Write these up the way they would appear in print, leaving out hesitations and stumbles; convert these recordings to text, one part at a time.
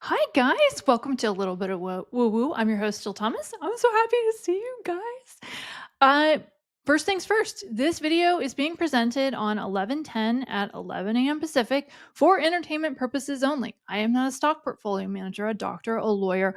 Hi, guys. Welcome to a little bit of woo woo. I'm your host, Jill Thomas. I'm so happy to see you guys. Uh, First things first, this video is being presented on 11/10 at 11 a.m. Pacific for entertainment purposes only. I am not a stock portfolio manager, a doctor, a lawyer,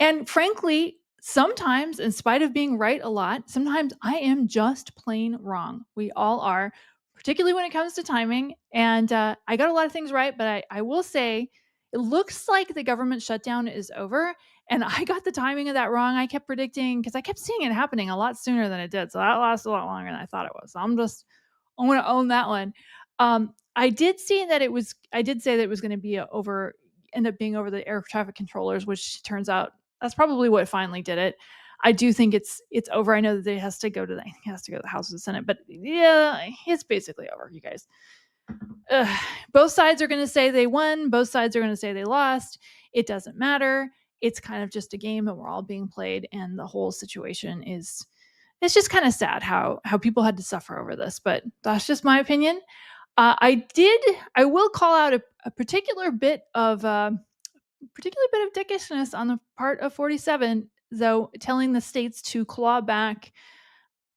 and frankly, sometimes, in spite of being right a lot, sometimes I am just plain wrong. We all are, particularly when it comes to timing. And I got a lot of things right, but I will say it looks like the government shutdown is over. And I got the timing of that wrong. I kept predicting because I kept seeing it happening a lot sooner than it did. So that lasted a lot longer than I thought it was. So I'm going to own that one. I did see that I did say that it was going to be end up being over the air traffic controllers, which turns out that's probably what finally did it. I do think it's over. I know that it has to go to the House of the Senate, but yeah, it's basically over, you guys. Both sides are going to say they won. Both sides are going to say they lost. It doesn't matter. It's kind of just a game, and we're all being played. And the whole situation is it's just kind of sad how people had to suffer over this. But that's just my opinion. I will call out a particular bit of dickishness on the part of 47, though, telling the states to claw back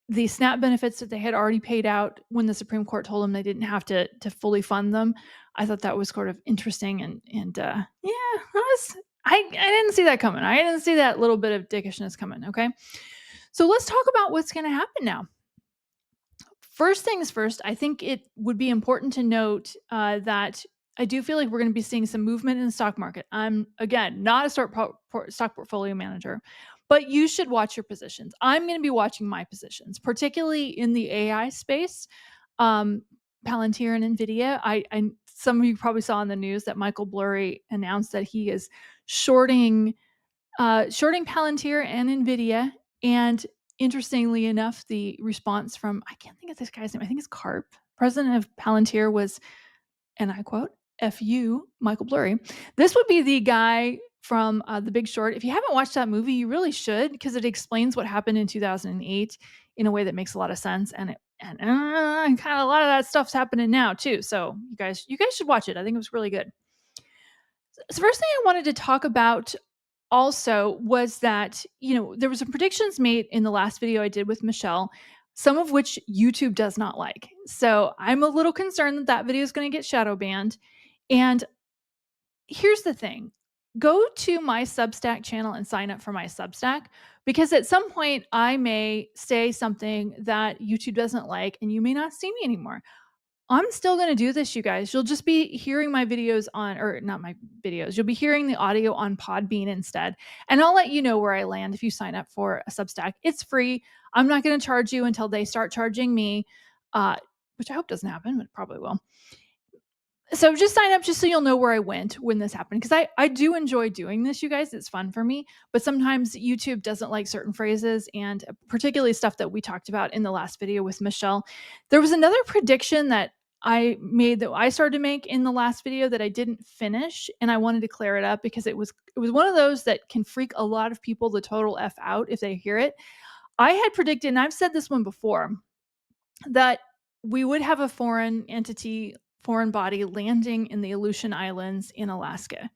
the SNAP benefits that they had already paid out when the Supreme Court told them they didn't have to fully fund them. I thought that was sort of interesting, and yeah, I didn't see that coming. I didn't see that little bit of dickishness coming. Okay, so let's talk about what's going to happen now. First things first, I think it would be important to note that I do feel like we're going to be seeing some movement in the stock market. I'm, again, not a stock portfolio manager, but you should watch your positions. I'm going to be watching my positions, particularly in the AI space. Um, Palantir and NVIDIA. Some of you probably saw in the news that Michael Blurry announced that he is shorting Palantir and NVIDIA. And interestingly enough, the response from, I can't think of this guy's name, I think it's Karp, president of Palantir, was, and I quote, F you, Michael Blurry. This would be the guy from The Big Short. If you haven't watched that movie, you really should, because it explains what happened in 2008 in a way that makes a lot of sense. And kind of a lot of that stuff's happening now too. So you guys should watch it. I think it was really good. So first thing I wanted to talk about also was that, there was some predictions made in the last video I did with Michelle, some of which YouTube does not like. So I'm a little concerned that that video is going to get shadow banned. And here's the thing. Go to my Substack channel and sign up for my Substack, because at some point I may say something that YouTube doesn't like and you may not see me anymore. I'm still going to do this, you guys. You'll just be hearing my videos or not my videos. You'll be hearing the audio on Podbean instead. And I'll let you know where I land if you sign up for a Substack. It's free. I'm not going to charge you until they start charging me, which I hope doesn't happen, but probably will. So just sign up just so you'll know where I went when this happened. Because I do enjoy doing this, you guys. It's fun for me. But sometimes YouTube doesn't like certain phrases, and particularly stuff that we talked about in the last video with Michelle. There was another prediction that I started to make in the last video that I didn't finish, and I wanted to clear it up because it was one of those that can freak a lot of people the total F out if they hear it. I had predicted, and I've said this one before, that we would have a foreign body landing in the Aleutian Islands in Alaska.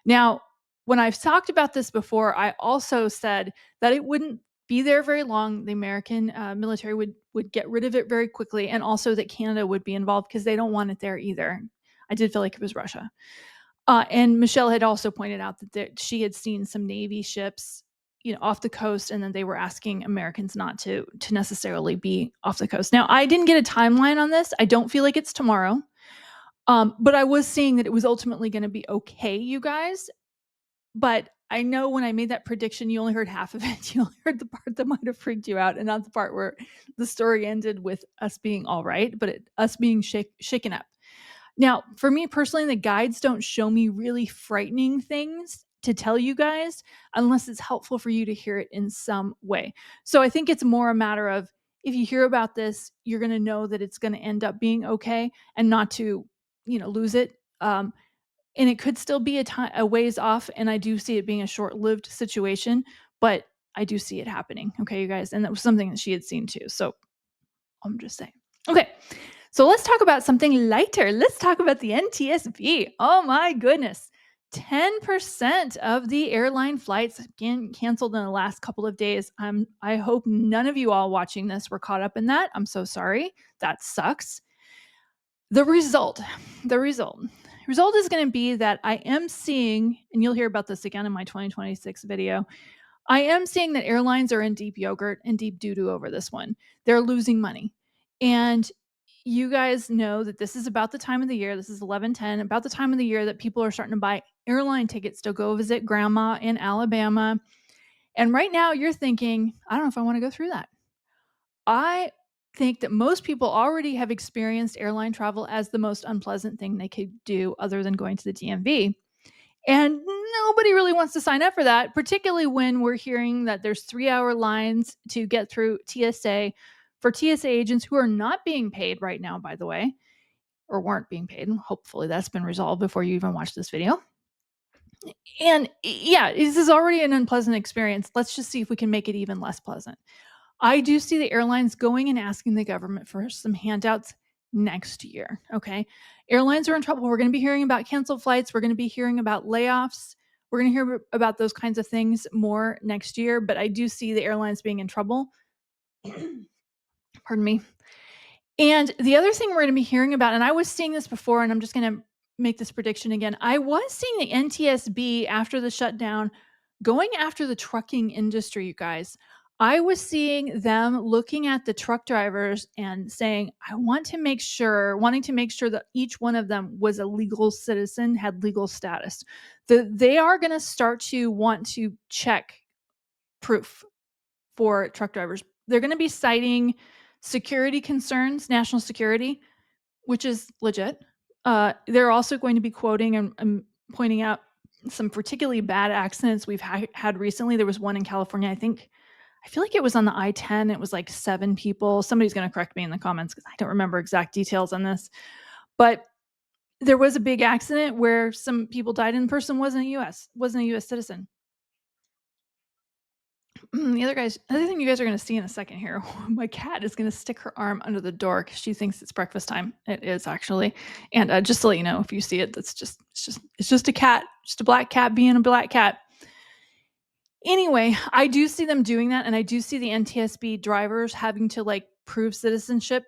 Now, when I've talked about this before, I also said that it wouldn't be there very long. The American military would get rid of it very quickly, and also that Canada would be involved because they don't want it there either. I did feel like it was Russia. And Michelle had also pointed out that she had seen some Navy ships, off the coast, and then they were asking Americans not to necessarily be off the coast. Now, I didn't get a timeline on this. I don't feel like it's tomorrow. But I was seeing that it was ultimately going to be okay, you guys. But I know when I made that prediction, you only heard half of it. You only heard the part that might have freaked you out, and not the part where the story ended with us being all right, but us being shaken up. Now, for me personally, the guides don't show me really frightening things to tell you guys unless it's helpful for you to hear it in some way. So I think it's more a matter of, if you hear about this, you're going to know that it's going to end up being okay and not to, lose it. And it could still be a ways off. And I do see it being a short-lived situation, but I do see it happening. Okay, you guys. And that was something that she had seen too. So I'm just saying. Okay. So let's talk about something lighter. Let's talk about the NTSB. Oh my goodness. 10% of the airline flights have been canceled in the last couple of days. I hope none of you all watching this were caught up in that. I'm so sorry. That sucks. The result, the result, result is going to be that I am seeing, and you'll hear about this again in my 2026 video. I am seeing that airlines are in deep yogurt and deep doo doo over this one. They're losing money. And you guys know that this is about the time of the year. This is 11/10, about the time of the year that people are starting to buy airline tickets to go visit grandma in Alabama. And right now you're thinking, I don't know if I want to go through that. I think that most people already have experienced airline travel as the most unpleasant thing they could do other than going to the DMV. And nobody really wants to sign up for that, particularly when we're hearing that there's 3-hour lines to get through TSA for TSA agents who are not being paid right now, by the way, or weren't being paid. Hopefully that's been resolved before you even watch this video. And yeah, this is already an unpleasant experience. Let's just see if we can make it even less pleasant. I do see the airlines going and asking the government for some handouts next year. Okay. Airlines are in trouble. We're going to be hearing about canceled flights. We're going to be hearing about layoffs. We're going to hear about those kinds of things more next year. But I do see the airlines being in trouble. Pardon me. And the other thing we're going to be hearing about, and I was seeing this before, and I'm just going to make this prediction again. I was seeing the NTSB after the shutdown going after the trucking industry, you guys. I was seeing them looking at the truck drivers and saying, I want to make sure, wanting to make sure that each one of them was a legal citizen, had legal status. They are going to start to want to check proof for truck drivers. They're going to be citing security concerns, national security, which is legit. They're also going to be quoting and pointing out some particularly bad accidents we've had recently. There was one in California, I feel like it was on the I-10. It was like 7 people. Somebody's going to correct me in the comments because I don't remember exact details on this. But there was a big accident where some people died and the person wasn't a US citizen. The other thing you guys are going to see in a second here, my cat is going to stick her arm under the door because she thinks it's breakfast time. It is actually, and just to let you know, if you see it, it's just a cat, just a black cat being a black cat. Anyway, I do see them doing that, and I do see the NTSB drivers having to like prove citizenship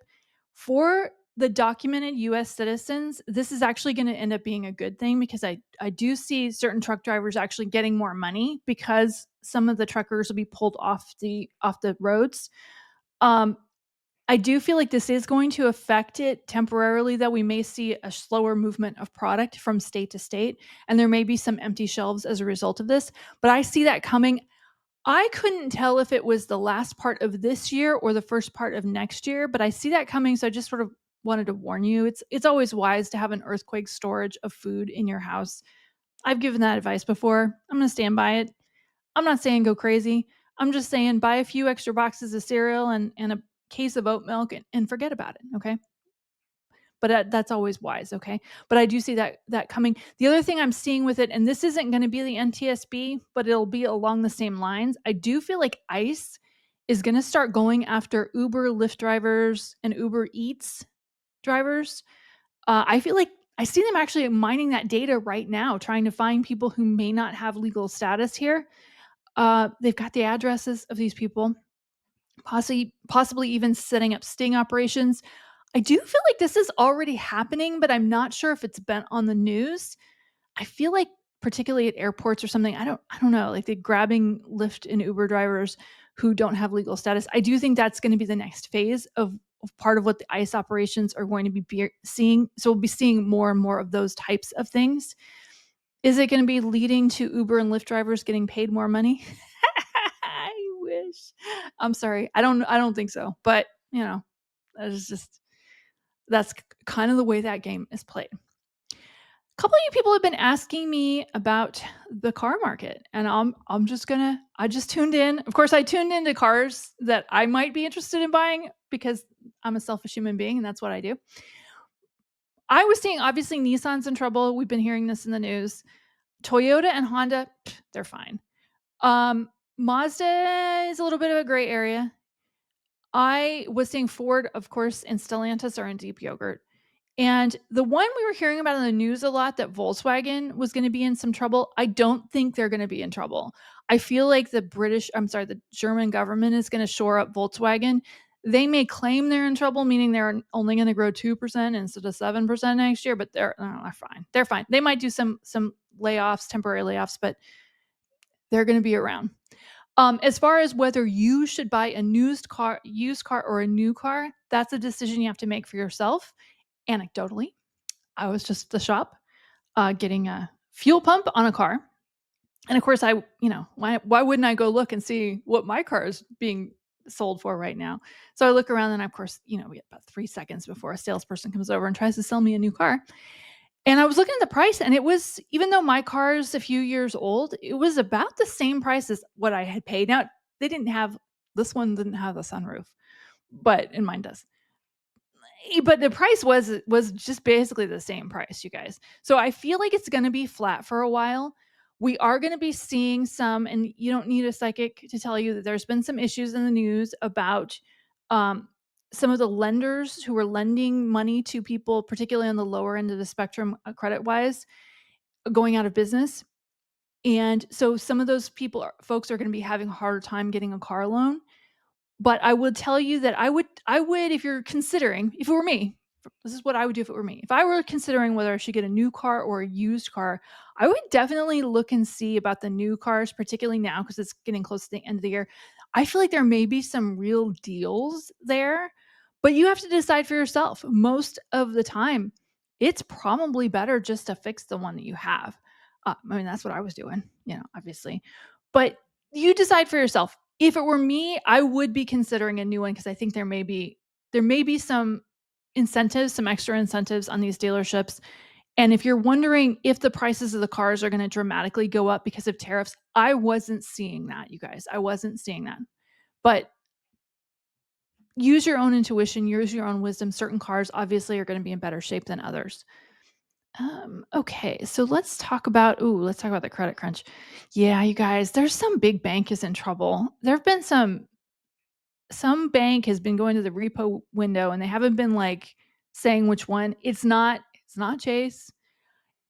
for the documented US citizens. This is actually going to end up being a good thing because I do see certain truck drivers actually getting more money because some of the truckers will be pulled off the roads. I do feel like this is going to affect it temporarily, that we may see a slower movement of product from state to state, and there may be some empty shelves as a result of this, but I see that coming. I couldn't tell if it was the last part of this year or the first part of next year, but I see that coming, so I just sort of wanted to warn you. It's always wise to have an earthquake storage of food in your house. I've given that advice before. I'm going to stand by it. I'm not saying go crazy. I'm just saying buy a few extra boxes of cereal and a case of oat milk and forget about it, okay? But that's always wise, okay? But I do see that coming. The other thing I'm seeing with it, and this isn't going to be the NTSB, but it'll be along the same lines. I do feel like ICE is going to start going after Uber, Lyft drivers, and Uber Eats drivers. I feel like I see them actually mining that data right now, trying to find people who may not have legal status here. They've got the addresses of these people, possibly even setting up sting operations. I do feel like this is already happening, but I'm not sure if it's been on the news. I feel like particularly at airports or something, I don't know, like they're grabbing Lyft and Uber drivers who don't have legal status. I do think that's going to be the next phase of part of what the ICE operations are going to be seeing. So we'll be seeing more and more of those types of things. Is it going to be leading to Uber and Lyft drivers getting paid more money? I wish. I'm sorry. I don't think so. But, that's kind of the way that game is played. A couple of you people have been asking me about the car market, and I just tuned in. Of course, I tuned into cars that I might be interested in buying because I'm a selfish human being and that's what I do. I was seeing obviously Nissan's in trouble. We've been hearing this in the news. Toyota and Honda, they're fine. Mazda is a little bit of a gray area. I was seeing Ford, of course, and Stellantis are in deep yogurt. And the one we were hearing about in the news a lot, that Volkswagen was gonna be in some trouble, I don't think they're gonna be in trouble. I feel like the German government is gonna shore up Volkswagen. They may claim they're in trouble, meaning they're only gonna grow 2% instead of 7% next year, but they're fine. They're fine. They might do some layoffs, temporary layoffs, but they're gonna be around. As far as whether you should buy a used car or a new car, that's a decision you have to make for yourself. Anecdotally, I was just at the shop, getting a fuel pump on a car, and of course, why wouldn't I go look and see what my car is being sold for right now? So I look around, and of course, we get about 3 seconds before a salesperson comes over and tries to sell me a new car. And I was looking at the price, and it was, even though my car is a few years old, it was about the same price as what I had paid. Now, they didn't have this one didn't have a sunroof, and mine does. But the price was just basically the same price, you guys. So I feel like it's gonna be flat for a while. We are gonna be seeing some, and you don't need a psychic to tell you that there's been some issues in the news about, um, some of the lenders who were lending money to people, particularly on the lower end of the spectrum, credit-wise, going out of business. And so some of those folks are gonna be having a harder time getting a car loan. But I would tell you that I would, if you're considering, if it were me, this is what I would do if it were me. If I were considering whether I should get a new car or a used car, I would definitely look and see about the new cars, particularly now because it's getting close to the end of the year. I feel like there may be some real deals there, but you have to decide for yourself. Most of the time, it's probably better just to fix the one that you have. I mean, that's what I was doing, obviously. But you decide for yourself. If it were me, I would be considering a new one because I think there may be some incentives, some extra incentives on these dealerships. And if you're wondering if the prices of the cars are gonna dramatically go up because of tariffs, I wasn't seeing that, you guys. I wasn't seeing that. But use your own intuition, use your own wisdom. Certain cars obviously are gonna be in better shape than others. Okay, so let's talk about the credit crunch. Yeah, you guys, there's some big bank is in trouble. There have been some bank has been going to the repo window, and they haven't been, like, saying which one. It's not Chase.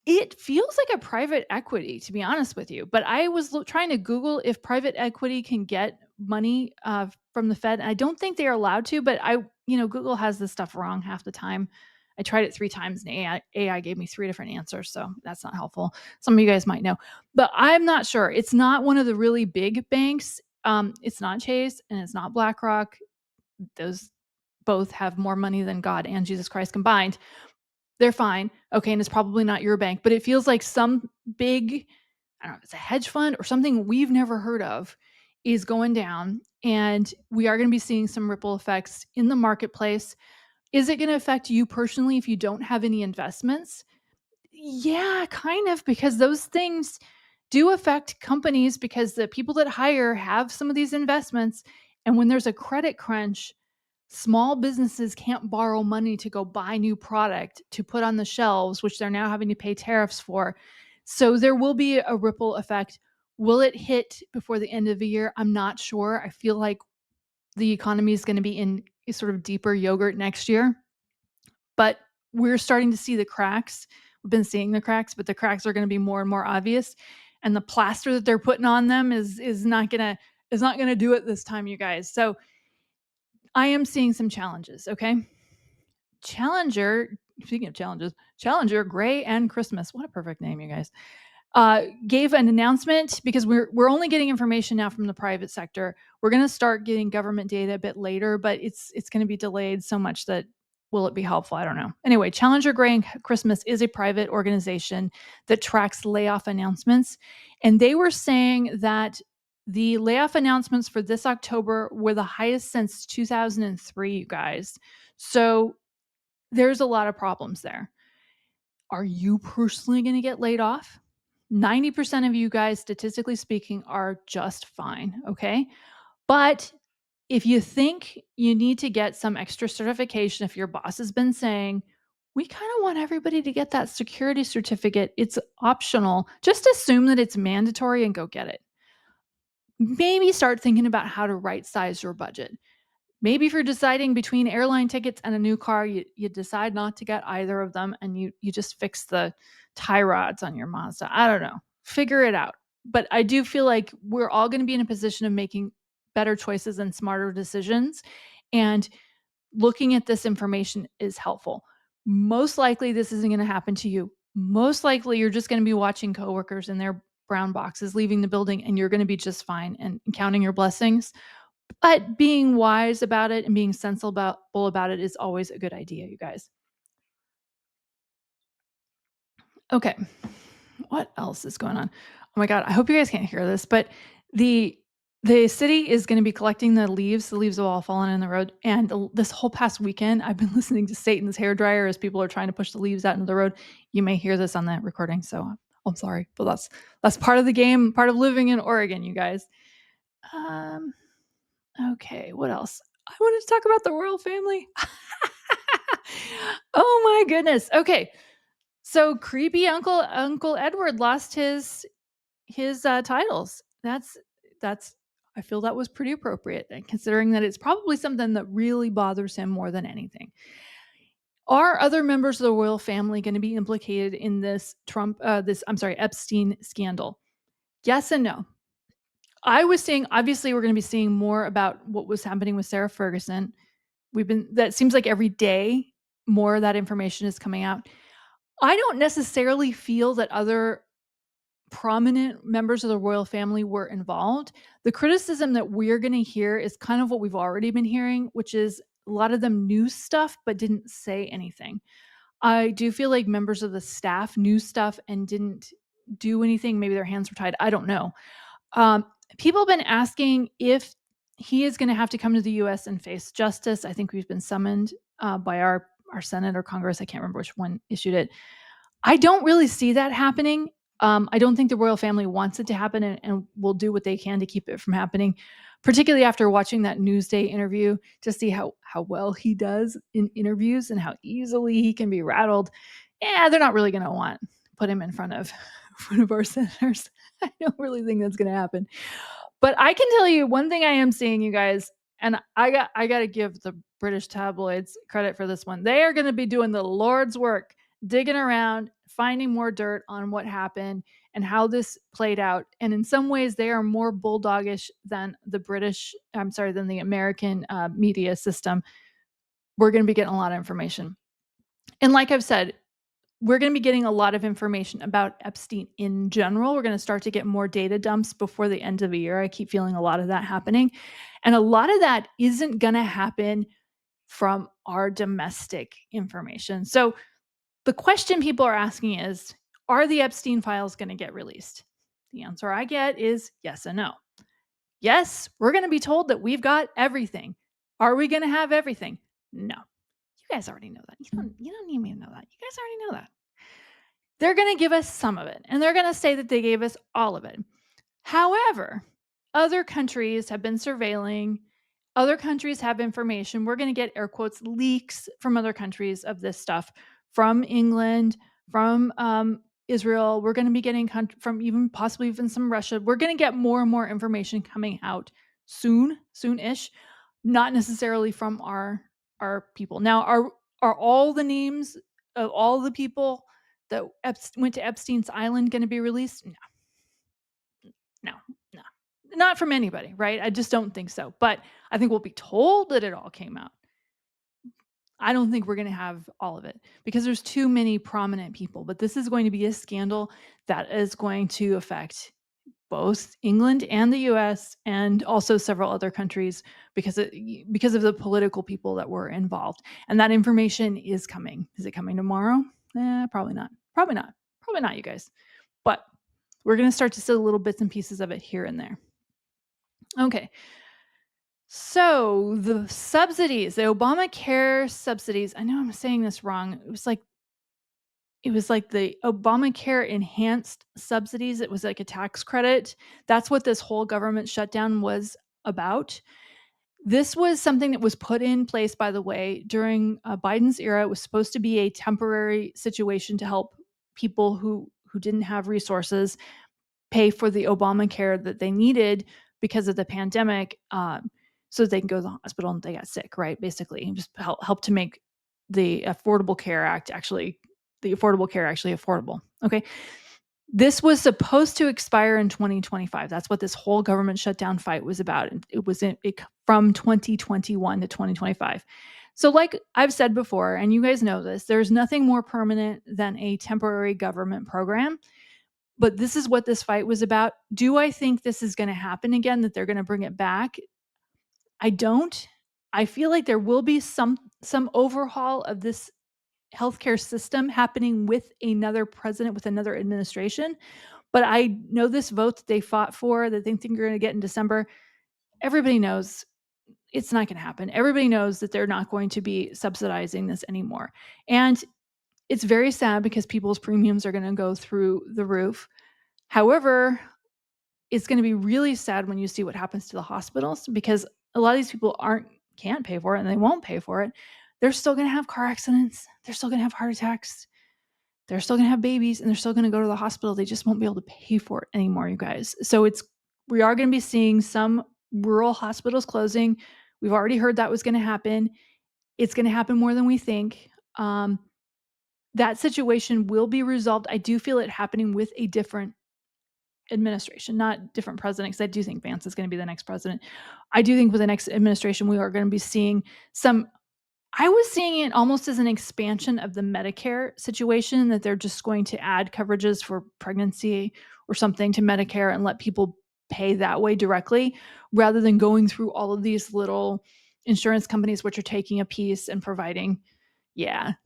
It feels like a private equity, to be honest with you, but I was trying to Google if private equity can get money, from the Fed, and I don't think they're allowed to, but Google has this stuff wrong half the time. I tried it 3 times, and AI gave me 3 different answers, so that's not helpful. Some of you guys might know, but I'm not sure. It's not one of the really big banks. It's not Chase, and it's not BlackRock. Those both have more money than God and Jesus Christ combined. They're fine. Okay, and it's probably not your bank, but it feels like some big, I don't know if it's a hedge fund or something we've never heard of is going down, and we are gonna be seeing some ripple effects in the marketplace. Is it gonna affect you personally if you don't have any investments? Yeah, kind of, because those things do affect companies because the people that hire have some of these investments, and when there's a credit crunch, small businesses can't borrow money to go buy new product to put on the shelves, which they're now having to pay tariffs for. So there will be a ripple effect. Will it hit before the end of the year? I'm not sure. I feel like the economy is going to be in a sort of deeper yogurt next year, but we're starting to see the cracks. We've been seeing the cracks, but the cracks are going to be more and more obvious. And the plaster that they're putting on them is not gonna do it this time, you guys. So I am seeing some challenges. Okay. Challenger, speaking of challenges, Challenger, Gray and Christmas. What a perfect name, you guys. Gave an announcement because we're only getting information now from the private sector. We're going to start getting government data a bit later, but it's going to be delayed so much that will it be helpful? I don't know. Anyway, Challenger Gray and Christmas is a private organization that tracks layoff announcements, and they were saying that the layoff announcements for this October were the highest since 2003, you guys. So there's a lot of problems there. Are you personally going to get laid off? 90% of you guys, statistically speaking, are just fine. Okay. But if you think you need to get some extra certification, if your boss has been saying, we kind of want everybody to get that security certificate, it's optional, just assume that it's mandatory and go get it. Maybe start thinking about how to right size your budget. Maybe if you're deciding between airline tickets and a new car, you decide not to get either of them and you just fix the tie rods on your Mazda. I don't know. Figure it out. But I do feel like we're all going to be in a position of making better choices and smarter decisions. And looking at this information is helpful. Most likely, this isn't going to happen to you. Most likely, you're just going to be watching coworkers in their brown boxes leaving the building, and you're going to be just fine and counting your blessings. But being wise about it and being sensible about it is always a good idea, you guys. Okay. What else is going on? Oh my god, I hope you guys can't hear this, but the the city is gonna be collecting the leaves. The leaves have all fallen in the road, and this whole past weekend, I've been listening to Satan's Hairdryer as people are trying to push the leaves out into the road. You may hear this on that recording, so I'm sorry, but that's part of the game, part of living in Oregon, you guys. Um, okay, what else? I wanted to talk about the royal family. Oh my goodness. Okay. So creepy Uncle Edward lost his titles. That's I feel that was pretty appropriate, and considering that it's probably something that really bothers him more than anything. Are other members of the royal family going to be implicated in this Epstein scandal? Yes and no. I was saying obviously we're going to be seeing more about what was happening with Sarah Ferguson. That seems like every day more of that information is coming out. I don't necessarily feel that other prominent members of the royal family were involved. The criticism that we're going to hear is kind of what we've already been hearing, which is a lot of them knew stuff but didn't say anything. I do feel like members of the staff knew stuff and didn't do anything. Maybe their hands were tied. I don't know. Um, People have been asking if he is going to have to come to the U.S. and face justice. I think we've been summoned by our Senate or Congress. I can't remember which one issued it. I don't really see that happening. I don't think the royal family wants it to happen and will do what they can to keep it from happening, particularly after watching that Newsday interview to see how well he does in interviews and how easily he can be rattled. Yeah, they're not really going to want put him in front of one of our senators. I don't really think that's going to happen. But I can tell you one thing I am seeing, you guys, and I got to give the British tabloids credit for this one. They are going to be doing the Lord's work, digging around, finding more dirt on what happened and how this played out. And in some ways, they are more bulldogish than than the American media system. We're going to be getting a lot of information. And like I've said, we're going to be getting a lot of information about Epstein in general. We're going to start to get more data dumps before the end of the year. I keep feeling a lot of that happening. And a lot of that isn't going to happen from our domestic information. So the question people are asking is, are the Epstein files going to get released? The answer I get is yes and no. Yes, we're going to be told that we've got everything. Are we going to have everything? No. You guys already know that. You don't need me to know that. You guys already know that. They're going to give us some of it, and they're going to say that they gave us all of it. However, other countries have been surveilling, other countries have information. We're going to get air quotes leaks from other countries of this stuff, from England, from Israel. We're going to be getting from even possibly even some Russia. We're going to get more and more information coming out soon-ish, not necessarily from our people. Now, are all the names of all the people that went to Epstein's island going to be released? No, no, no, not from anybody, right? I just don't think so. But I think we'll be told that it all came out. I don't think we're going to have all of it because there's too many prominent people. But this is going to be a scandal that is going to affect both England and the US and also several other countries because of the political people that were involved. And that information is coming. Is it coming tomorrow? Probably not. Probably not. Probably not, you guys. But we're going to start to see little bits and pieces of it here and there. Okay. So the subsidies, the Obamacare subsidies, I know I'm saying this wrong. It was like the Obamacare enhanced subsidies. It was like a tax credit. That's what this whole government shutdown was about. This was something that was put in place, by the way, during Biden's era. It was supposed to be a temporary situation to help people who didn't have resources pay for the Obamacare that they needed because of the pandemic. so they can go to the hospital if they got sick, right? Basically, and just help to make the Affordable Care Act actually affordable. Okay. This was supposed to expire in 2025. That's what this whole government shutdown fight was about. And it was from 2021 to 2025. So, like I've said before, and you guys know this, there's nothing more permanent than a temporary government program. But this is what this fight was about. Do I think this is going to happen again, that they're going to bring it back? I don't. I feel like there will be some overhaul of this healthcare system happening with another president, with another administration. But I know this vote that they fought for, that they think they're going to get in December, everybody knows it's not going to happen. Everybody knows that they're not going to be subsidizing this anymore. And it's very sad because people's premiums are going to go through the roof. However, it's going to be really sad when you see what happens to the hospitals, because a lot of these people can't pay for it, and they won't pay for it. They're still going to have car accidents. They're still going to have heart attacks. They're still going to have babies, and they're still going to go to the hospital. They just won't be able to pay for it anymore, you guys. So we are going to be seeing some rural hospitals closing. We've already heard that was going to happen. It's going to happen more than we think. That situation will be resolved. I do feel it happening with a different administration, not different president, because I do think Vance is going to be the next president. I do think with the next administration, we are going to be seeing I was seeing it almost as an expansion of the Medicare situation, that they're just going to add coverages for pregnancy or something to Medicare and let people pay that way directly, rather than going through all of these little insurance companies, which are taking a piece and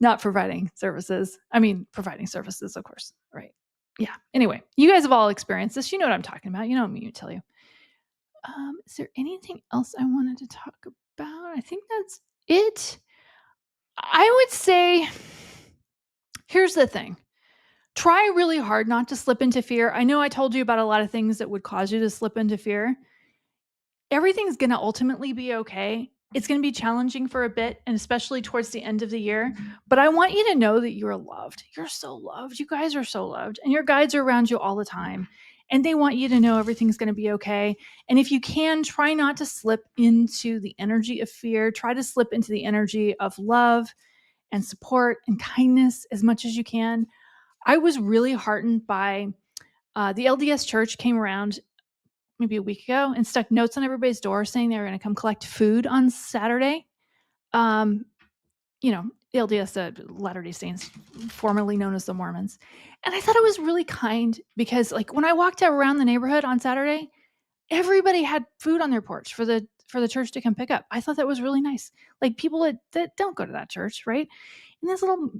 not providing services. I mean, providing services, of course, right? Yeah. Anyway, you guys have all experienced this. You know what I'm talking about. You know me to tell you. Is there anything else I wanted to talk about? I think that's it. I would say, here's the thing. Try really hard not to slip into fear. I know I told you about a lot of things that would cause you to slip into fear. Everything's going to ultimately be okay. It's going to be challenging for a bit, and especially towards the end of the year. But I want you to know that you're loved. You're so loved. You guys are so loved. And your guides are around you all the time. And they want you to know everything's going to be okay. And if you can, try not to slip into the energy of fear. Try to slip into the energy of love and support and kindness as much as you can. I was really heartened by the LDS Church came around maybe a week ago and stuck notes on everybody's door saying they were going to come collect food on Saturday. The LDS, Latter-day Saints, formerly known as the Mormons. And I thought it was really kind, because like when I walked around the neighborhood on Saturday, everybody had food on their porch for the church to come pick up. I thought that was really nice. Like people that don't go to that church, right? And this little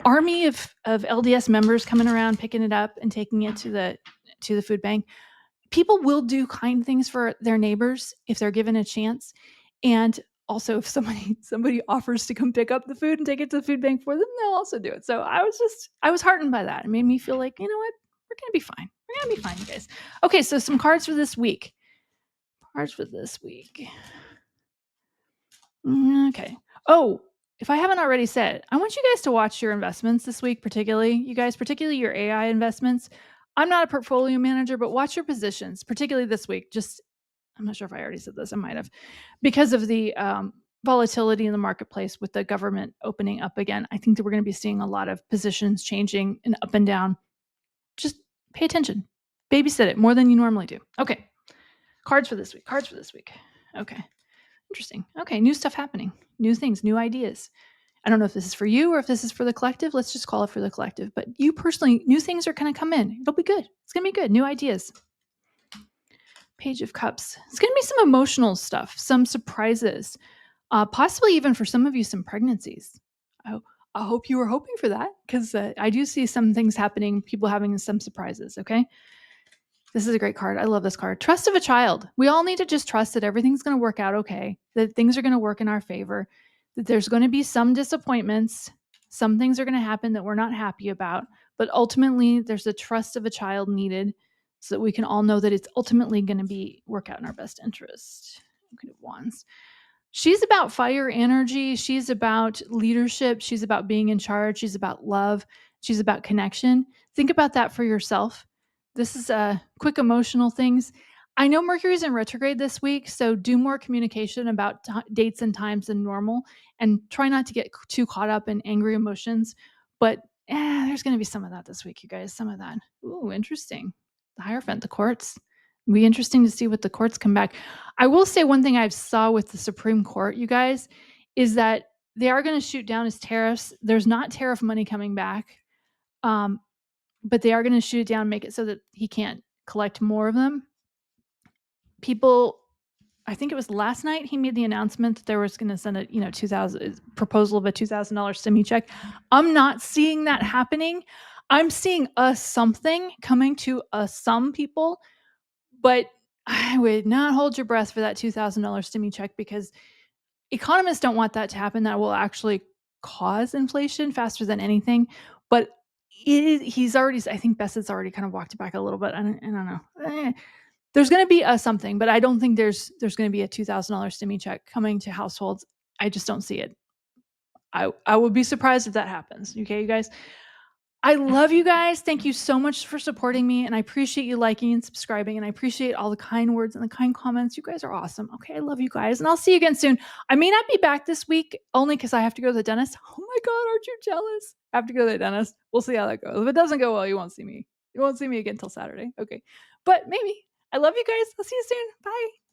army of LDS members coming around, picking it up and taking it to the food bank. People will do kind things for their neighbors if they're given a chance. And also, if somebody offers to come pick up the food and take it to the food bank for them, they'll also do it. So I was heartened by that. It made me feel like, you know what? We're going to be fine. We're going to be fine, you guys. Okay, so some cards for this week. Okay. Oh, if I haven't already said, I want you guys to watch your investments this week, particularly your AI investments. I'm not a portfolio manager, but watch your positions, particularly this week. I'm not sure if I already said this. I might have, because of the volatility in the marketplace with the government opening up again. I think that we're going to be seeing a lot of positions changing and up and down. Just pay attention. Babysit it more than you normally do. Okay. Cards for this week. Okay. Interesting. Okay. New stuff happening. New things, new ideas. I don't know if this is for you or if this is for the collective. Let's just call it for the collective. But you personally, new things are going to come in. It'll be good. It's going to be good. New ideas. Page of Cups. It's going to be some emotional stuff, some surprises, possibly even for some of you, some pregnancies. I hope you were hoping for that, because I do see some things happening, people having some surprises, okay? This is a great card. I love this card. Trust of a child. We all need to just trust that everything's going to work out okay, that things are going to work in our favor, that there's going to be some disappointments, some things are going to happen that we're not happy about, but ultimately there's a trust of a child needed so that we can all know that it's ultimately going to work out in our best interest. Queen of Wands. She's about fire energy. She's about leadership. She's about being in charge. She's about love. She's about connection. Think about that for yourself. This is quick emotional things. I know Mercury's in retrograde this week, so do more communication about dates and times than normal, and try not to get too caught up in angry emotions. But there's going to be some of that this week, you guys. Some of that. Ooh, interesting. The Hierophant, the courts. It'll be interesting to see what the courts come back. I will say one thing I saw with the Supreme Court, you guys, is that they are going to shoot down his tariffs. There's not tariff money coming back, um, but they are going to shoot it down, make it so that he can't collect more of them. People, I think it was last night, he made the announcement that there was going to send a 2000 proposal of a $2,000 stimmy check. I'm not seeing that happening. I'm seeing something coming to some people, but I would not hold your breath for that $2,000 stimmy check, because economists don't want that to happen. That will actually cause inflation faster than anything. But he's already, I think Bessett's already kind of walked it back a little bit. I don't know. There's going to be something, but I don't think there's going to be a $2,000 stimmy check coming to households. I just don't see it. I would be surprised if that happens. Okay, you guys. I love you guys. Thank you so much for supporting me, and I appreciate you liking and subscribing, and I appreciate all the kind words and the kind comments. You guys are awesome. Okay, I love you guys, and I'll see you again soon. I may not be back this week, only because I have to go to the dentist. Oh my God, aren't you jealous? I have to go to the dentist. We'll see how that goes. If it doesn't go well, you won't see me. You won't see me again till Saturday. Okay, but maybe. I love you guys. I'll see you soon. Bye.